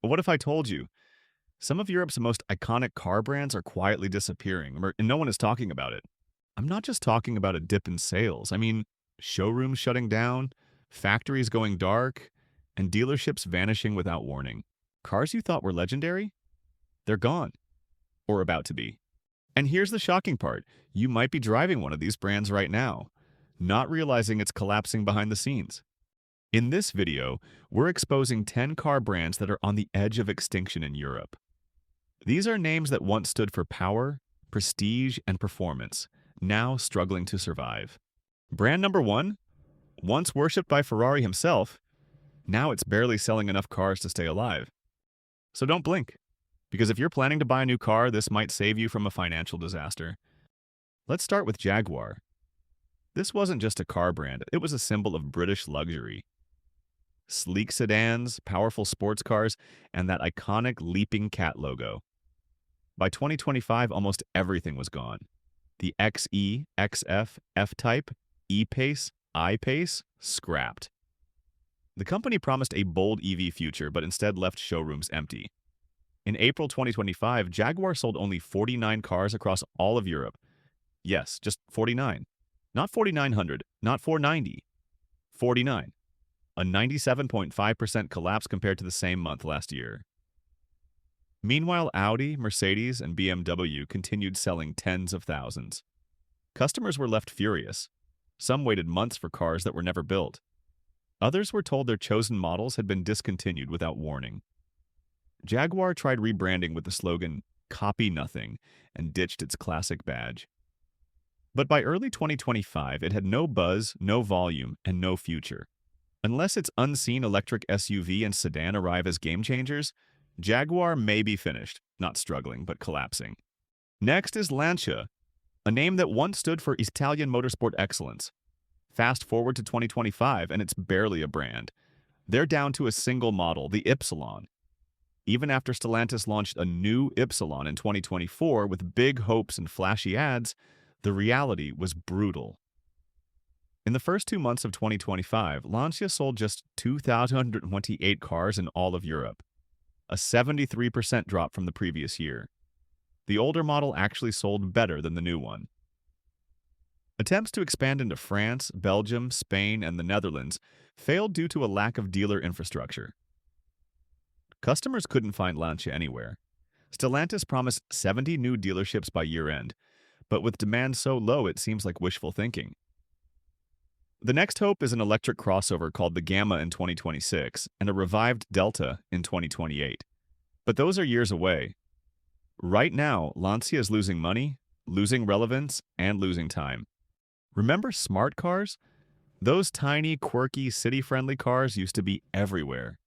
What if I told you some of Europe's most iconic car brands are quietly disappearing, and no one is talking about it? I'm not just talking about a dip in sales. I mean, showrooms shutting down, factories going dark, and dealerships vanishing without warning. Cars you thought were legendary? They're gone, or about to be. And here's the shocking part. You might be driving one of these brands right now, not realizing it's collapsing behind the scenes. In this video, we're exposing 10 car brands that are on the edge of extinction in Europe. These are names that once stood for power, prestige, and performance, now struggling to survive. Brand number 1, once worshipped by Ferrari himself, now it's barely selling enough cars to stay alive. So don't blink, because if you're planning to buy a new car, this might save you from a financial disaster. Let's start with Jaguar. This wasn't just a car brand, it was a symbol of British luxury. Sleek sedans, powerful sports cars, and that iconic leaping cat logo. By 2025, almost everything was gone. The XE, XF, F-Type, E-Pace, I-Pace, scrapped. The company promised a bold EV future, but instead left showrooms empty. In April 2025, Jaguar sold only 49 cars across all of Europe. Yes, just 49. Not 4,900, not 490. 49. A 97.5% collapse compared to the same month last year. Meanwhile, Audi, Mercedes, and BMW continued selling tens of thousands. Customers were left furious. Some waited months for cars that were never built. Others were told their chosen models had been discontinued without warning. Jaguar tried rebranding with the slogan, "Copy Nothing," and ditched its classic badge. But by early 2025, it had no buzz, no volume, and no future. Unless its unseen electric SUV and sedan arrive as game changers, Jaguar may be finished, not struggling, but collapsing. Next is Lancia, a name that once stood for Italian motorsport excellence. Fast forward to 2025, and it's barely a brand. They're down to a single model, the Ypsilon. Even after Stellantis launched a new Ypsilon in 2024 with big hopes and flashy ads, the reality was brutal. In the first 2 months of 2025, Lancia sold just 2,128 cars in all of Europe, a 73% drop from the previous year. The older model actually sold better than the new one. Attempts to expand into France, Belgium, Spain, and the Netherlands failed due to a lack of dealer infrastructure. Customers couldn't find Lancia anywhere. Stellantis promised 70 new dealerships by year-end, but with demand so low it seems like wishful thinking. The next hope is an electric crossover called the Gamma in 2026 and a revived Delta in 2028. But those are years away. Right now, Lancia is losing money, losing relevance, and losing time. Remember smart cars? Those tiny, quirky, city-friendly cars used to be everywhere.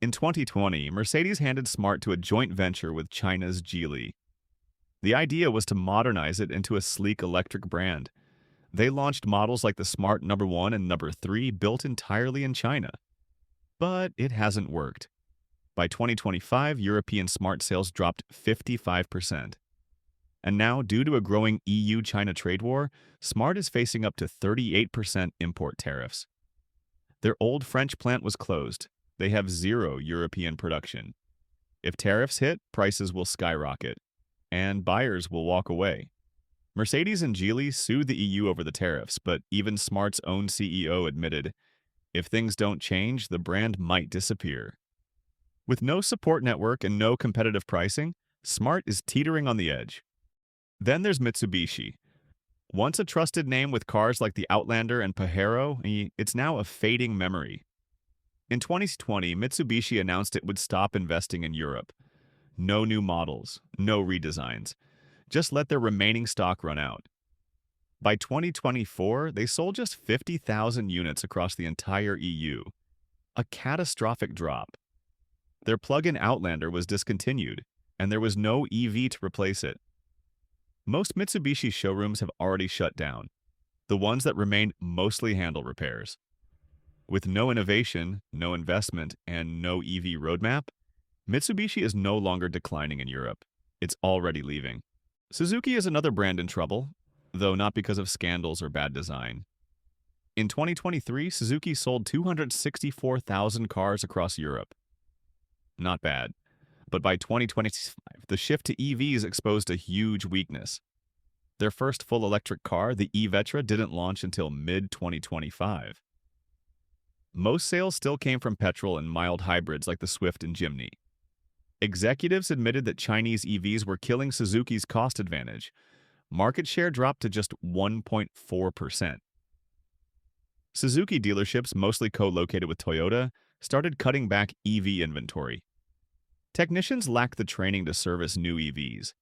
In 2020, Mercedes handed Smart to a joint venture with China's Geely. The idea was to modernize it into a sleek electric brand. They launched models like the Smart number 1 and number 3 built entirely in China. But it hasn't worked. By 2025, European Smart sales dropped 55%. And now, due to a growing EU-China trade war, Smart is facing up to 38% import tariffs. Their old French plant was closed. They have zero European production. If tariffs hit, prices will skyrocket, and buyers will walk away. Mercedes and Geely sued the EU over the tariffs, but even Smart's own CEO admitted, if things don't change, the brand might disappear. With no support network and no competitive pricing, Smart is teetering on the edge. Then there's Mitsubishi. Once a trusted name with cars like the Outlander and Pajero, it's now a fading memory. In 2020, Mitsubishi announced it would stop investing in Europe. No new models, no redesigns. Just let their remaining stock run out. By 2024, they sold just 50,000 units across the entire EU. A catastrophic drop. Their plug-in Outlander was discontinued, and there was no EV to replace it. Most Mitsubishi showrooms have already shut down. The ones that remain mostly handle repairs. With no innovation, no investment, and no EV roadmap, Mitsubishi is no longer declining in Europe. It's already leaving. Suzuki is another brand in trouble, though not because of scandals or bad design. In 2023, Suzuki sold 264,000 cars across Europe. not bad. But by 2025, the shift to EVs exposed a huge weakness. Their first full electric car, the e-Vetra, didn't launch until mid-2025. Most sales still came from petrol and mild hybrids like the Swift and Jimny. Executives admitted that Chinese EVs were killing Suzuki's cost advantage. Market share dropped to just 1.4%. Suzuki dealerships, mostly co-located with Toyota, started cutting back EV inventory. Technicians lack the training to service new EVs.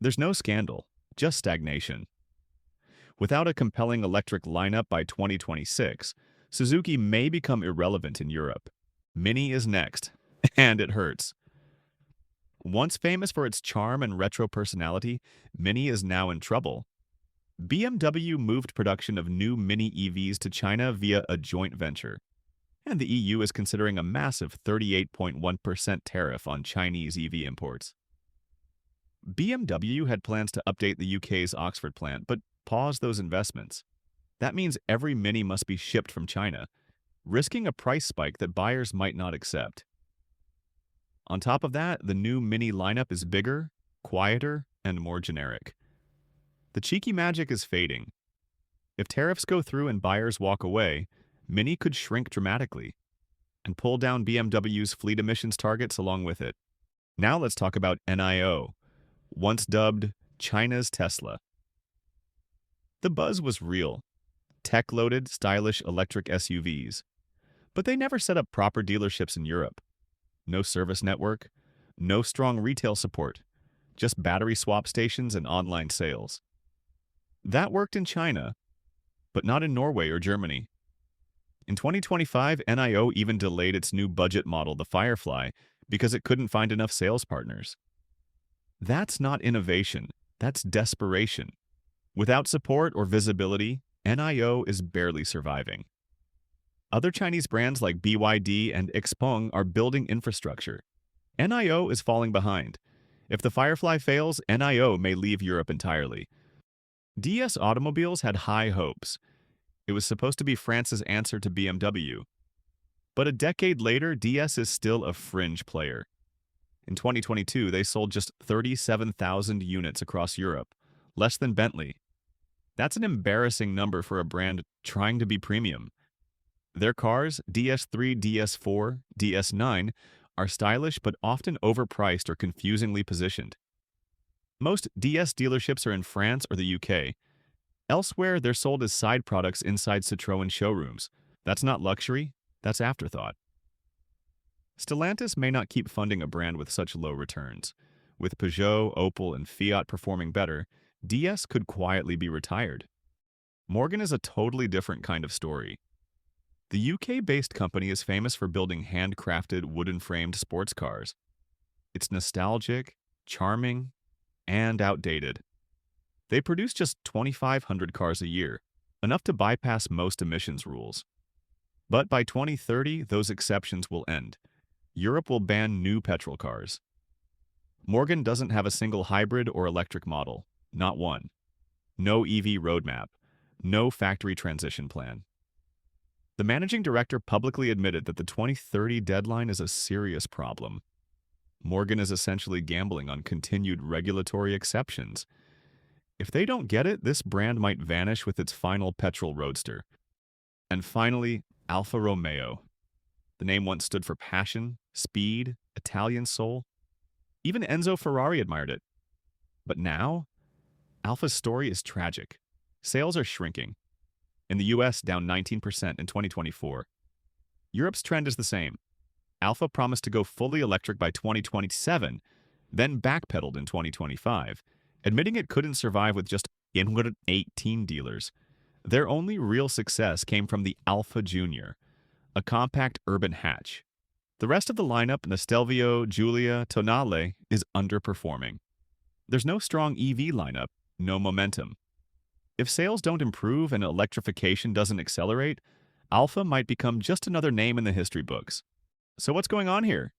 There's no scandal, just stagnation. Without a compelling electric lineup by 2026, Suzuki may become irrelevant in Europe. Mini is next, and it hurts. Once famous for its charm and retro personality, Mini is now in trouble. BMW moved production of new Mini EVs to China via a joint venture, and the EU is considering a massive 38.1% tariff on Chinese EV imports. BMW had plans to update the UK's Oxford plant, but paused those investments. That means every Mini must be shipped from China, risking a price spike that buyers might not accept. On top of that, the new Mini lineup is bigger, quieter, and more generic. The cheeky magic is fading. If tariffs go through and buyers walk away, Mini could shrink dramatically and pull down BMW's fleet emissions targets along with it. Now let's talk about NIO, once dubbed China's Tesla. The buzz was real. Tech-loaded, stylish electric SUVs. But they never set up proper dealerships in Europe. No service network, no strong retail support, just battery swap stations and online sales. That worked in China, but not in Norway or Germany. In 2025, NIO even delayed its new budget model, the Firefly, because it couldn't find enough sales partners. That's not innovation, that's desperation. Without support or visibility, NIO is barely surviving. Other Chinese brands like BYD and Xpeng are building infrastructure. NIO is falling behind. If the Firefly fails, NIO may leave Europe entirely. DS Automobiles had high hopes. It was supposed to be France's answer to BMW. But a decade later, DS is still a fringe player. In 2022, they sold just 37,000 units across Europe, less than Bentley. That's an embarrassing number for a brand trying to be premium. Their cars, DS3, DS4, DS9, are stylish but often overpriced or confusingly positioned. Most DS dealerships are in France or the UK. Elsewhere, they're sold as side products inside Citroën showrooms. That's not luxury, that's afterthought. Stellantis may not keep funding a brand with such low returns. With Peugeot, Opel, and Fiat performing better, DS could quietly be retired. Morgan is a totally different kind of story. The UK-based company is famous for building handcrafted, wooden-framed sports cars. It's nostalgic, charming, and outdated. They produce just 2,500 cars a year, enough to bypass most emissions rules. But by 2030, those exceptions will end. Europe will ban new petrol cars. Morgan doesn't have a single hybrid or electric model, not one. No EV roadmap, no factory transition plan. The managing director publicly admitted that the 2030 deadline is a serious problem. Morgan is essentially gambling on continued regulatory exceptions. If they don't get it, this brand might vanish with its final petrol roadster. And finally, Alfa Romeo. The name once stood for passion, speed, Italian soul. Even Enzo Ferrari admired it. But now, Alfa's story is tragic. Sales are shrinking. In the US, down 19% in 2024. Europe's trend is the same. Alfa promised to go fully electric by 2027, then backpedaled in 2025, admitting it couldn't survive with just 118 dealers. Their only real success came from the Alfa Junior, a compact urban hatch. The rest of the lineup, the Stelvio, Giulia, Tonale, is underperforming. There's no strong EV lineup, no momentum. If sales don't improve and electrification doesn't accelerate, Alfa might become just another name in the history books. So what's going on here?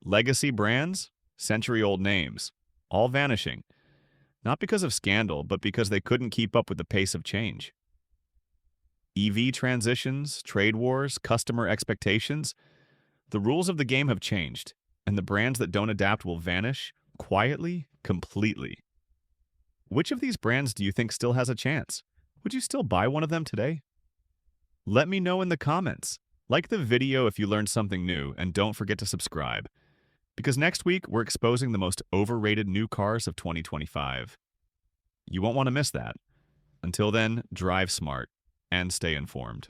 Legacy brands, century-old names, all vanishing. Not because of scandal, but because they couldn't keep up with the pace of change. EV transitions, trade wars, customer expectations. The rules of the game have changed, and the brands that don't adapt will vanish quietly, completely. Which of these brands do you think still has a chance? Would you still buy one of them today? Let me know in the comments. Like the video if you learned something new, and don't forget to subscribe. Because next week, we're exposing the most overrated new cars of 2025. You won't want to miss that. Until then, drive smart and stay informed.